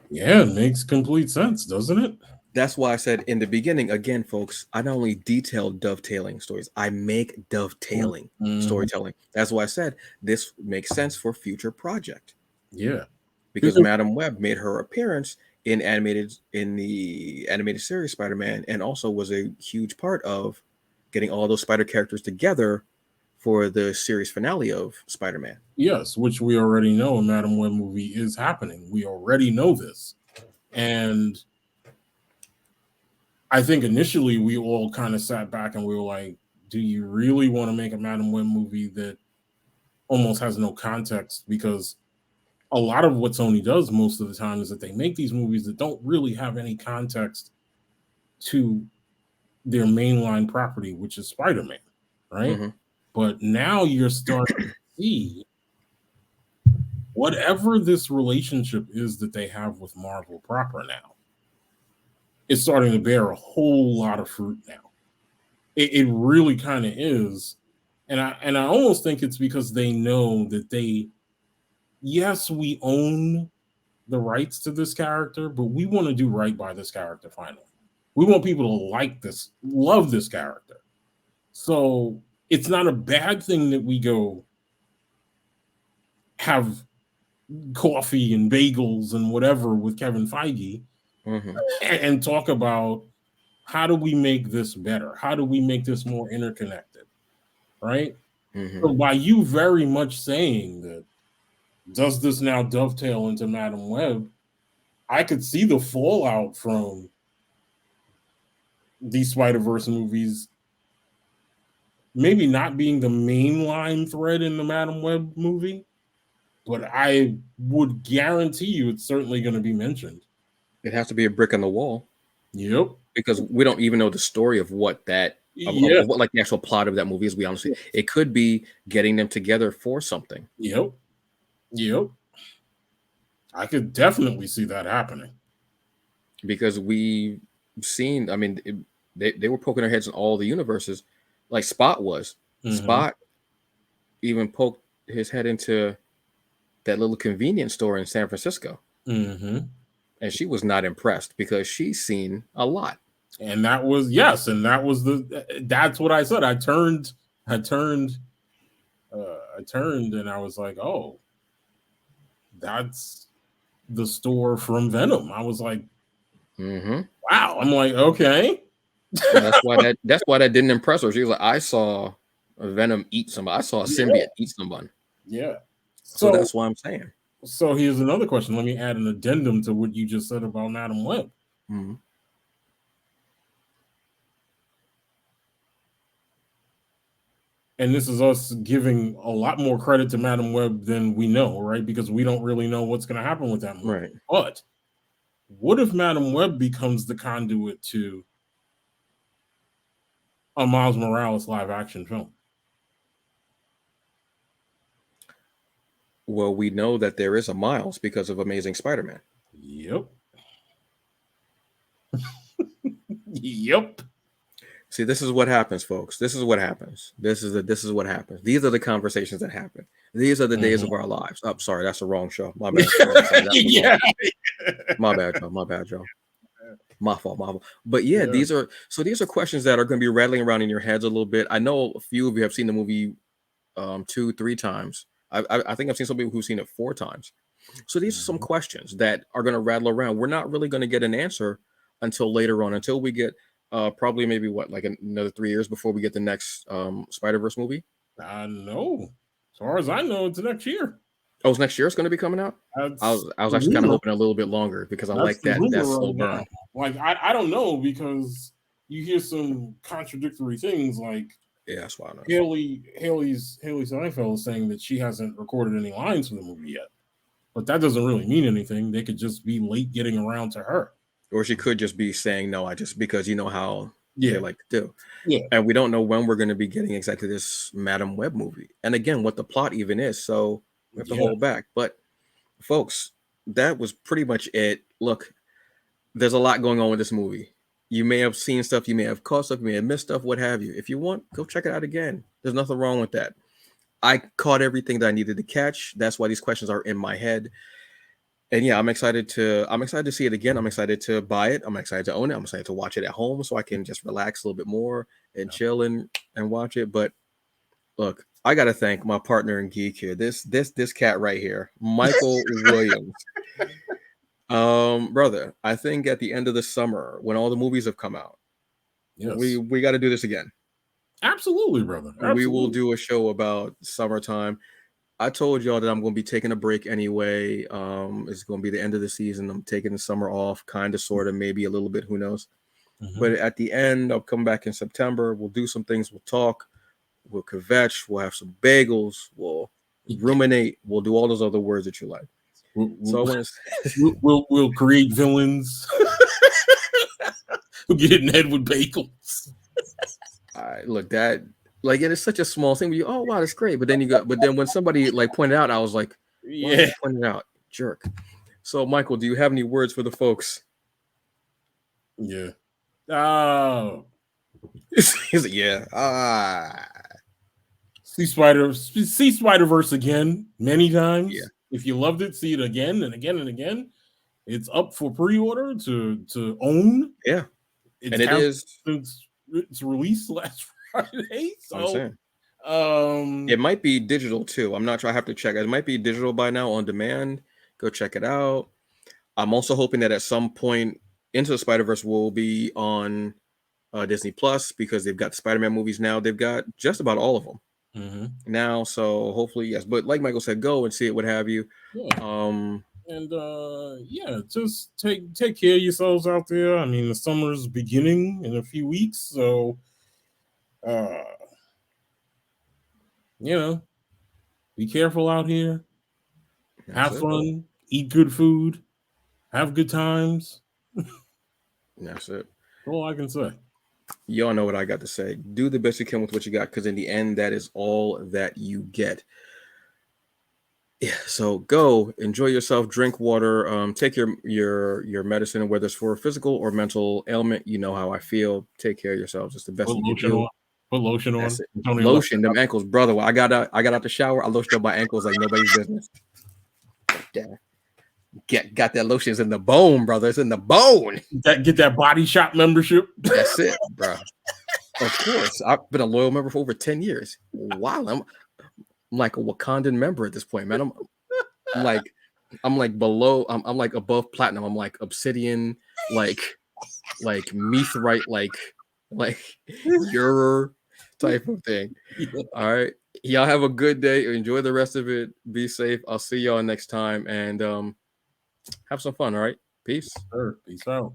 Yeah, it makes complete sense, doesn't it? That's why I said in the beginning, again, folks, I not only detail dovetailing stories, I make dovetailing storytelling. That's why I said this makes sense for future project. Yeah. Because Madam Web made her appearance in the animated series Spider-Man, and also was a huge part of getting all those spider characters together for the series finale of Spider-Man. Yes, which we already know a Madam Web movie is happening. We already know this. And I think initially we all kind of sat back and we were like, do you really want to make a Madam Web movie that almost has no context? Because a lot of what Sony does most of the time is that they make these movies that don't really have any context to their mainline property, which is Spider-Man, right? But now you're starting to see whatever this relationship is that they have with Marvel proper now, it's starting to bear a whole lot of fruit now. It really kind of is. And I almost think it's because they know that yes, we own the rights to this character, but we want to do right by this character finally. We want people to like this, love this character. So it's not a bad thing that we go have coffee and bagels and whatever with Kevin Feige and talk about how do we make this better? How do we make this more interconnected? Right? So by you very much saying that, does this now dovetail into Madam Web? I could see the fallout from these Spider-Verse movies maybe not being the mainline thread in the Madam Web movie, but I would guarantee you it's certainly going to be mentioned. It has to be a brick on the wall. Yep. Because we don't even know the story of what of what like the actual plot of that movie is. We honestly, it could be getting them together for something. Yep. I could definitely see that happening. Because we've seen, I mean, they were poking their heads in all the universes, like Spot was. Spot even poked his head into that little convenience store in San Francisco. And she was not impressed because she's seen a lot. And that was that's what I said. I turned and I was like, oh, that's the store from Venom. I was like, wow. I'm like, okay. That's why that didn't impress her. She was like, I saw Venom eat somebody. I saw a symbiote eat someone. Yeah. So that's why I'm saying. So here's another question. Let me add an addendum to what you just said about Madam Web. And this is us giving a lot more credit to Madam Web than we know, right? Because we don't really know what's going to happen with that movie. Right. But what if Madam Web becomes the conduit to a Miles Morales live action film? Well, we know that there is a Miles because of Amazing Spider-Man. Yep. Yep. See, this is what happens, folks. This is what happens. This is what happens. These are the conversations that happen. These are the days of our lives. Oh, sorry, that's the wrong show. My bad. Sorry, Yeah. my bad, Joe. My bad, Joe. My fault, my fault. But yeah, Yeah. these are questions that are going to be rattling around in your heads a little bit. I know a few of you have seen the movie 2-3 times. I think I've seen some people who've seen it 4 times. So these are some questions that are going to rattle around. We're not really going to get an answer until later on, until we get probably maybe like another 3 years before we get the next Spider-Verse movie. I know. As far as I know, it's next year. Oh, it's next year it's going to be coming out? I was actually kind of hoping a little bit longer because I like that slow burn. Now. Like I don't know, because you hear some contradictory things, like yeah, that's why I know. Haley Steinfeld is saying that she hasn't recorded any lines for the movie yet. But that doesn't really mean anything. They could just be late getting around to her. Or she could just be saying no, because you know how they like to do. Yeah. And we don't know when we're going to be getting exactly this Madam Web movie. And again, what the plot even is. So we have to hold back. But folks, that was pretty much it. Look, there's a lot going on with this movie. You may have seen stuff, you may have caught stuff, you may have missed stuff, what have you. If you want, go check it out again. There's nothing wrong with that. I caught everything that I needed to catch. That's why these questions are in my head. And yeah, I'm excited to see it again. I'm excited to buy it. I'm excited to own it. I'm excited to watch it at home so I can just relax a little bit more and chill and watch it. But look, I gotta thank my partner in geek here. This cat right here, Michael Williams. Brother, I think at the end of the summer, when all the movies have come out, we got to do this again. Absolutely, brother. Absolutely. We will do a show about summertime. I told y'all that I'm going to be taking a break anyway. It's going to be the end of the season. I'm taking the summer off, kind of, sort of, maybe a little bit, who knows. But at the end, I'll come back in September. We'll do some things. We'll talk. We'll kvetch. We'll have some bagels. We'll ruminate. We'll do all those other words that you like. We'll create villains who get in the head with bagels. All right, look, that like it is such a small thing. You, oh wow, that's great. But then when somebody like pointed out, I was like, yeah, pointed out, jerk. So Michael, do you have any words for the folks? Yeah. He's like, yeah. See Spider-Verse again many times. Yeah. If you loved it, see it again and again and again. It's up for pre-order to own. Yeah. And it is since its release last Friday. So it might be digital too. I'm not sure. I have to check. It might be digital by now on demand. Go check it out. I'm also hoping that at some point Into the Spider-Verse will be on Disney Plus, because they've got Spider-Man movies now. They've got just about all of them now. So hopefully, yes. But like Michael said, go and see it, what have you. Yeah. Just take care of yourselves out there. I mean, the summer's beginning in a few weeks, so be careful out here. Have fun, eat good food, have good times. That's it. All I can say. Y'all know what I got to say. Do the best you can with what you got, because in the end, that is all that you get. Yeah, so go enjoy yourself, drink water, take your medicine, whether it's for a physical or mental ailment. You know how I feel. Take care of yourselves. It's the best you can do. Put lotion on. Lotion, them ankles, brother. I got out the shower. I lotioned up my ankles like nobody's business. Got that lotion. It's in the bone, brother. It's in the bone. Get that Body Shop membership. That's it, bro. Of course, I've been a loyal member for over 10 years. Wow, I'm like a Wakandan member at this point, man. I'm like below. I'm like above platinum. I'm like obsidian, like mithrite, like your type of thing. All right, y'all have a good day. Enjoy the rest of it. Be safe. I'll see y'all next time, and have some fun. All right, peace. Peace out.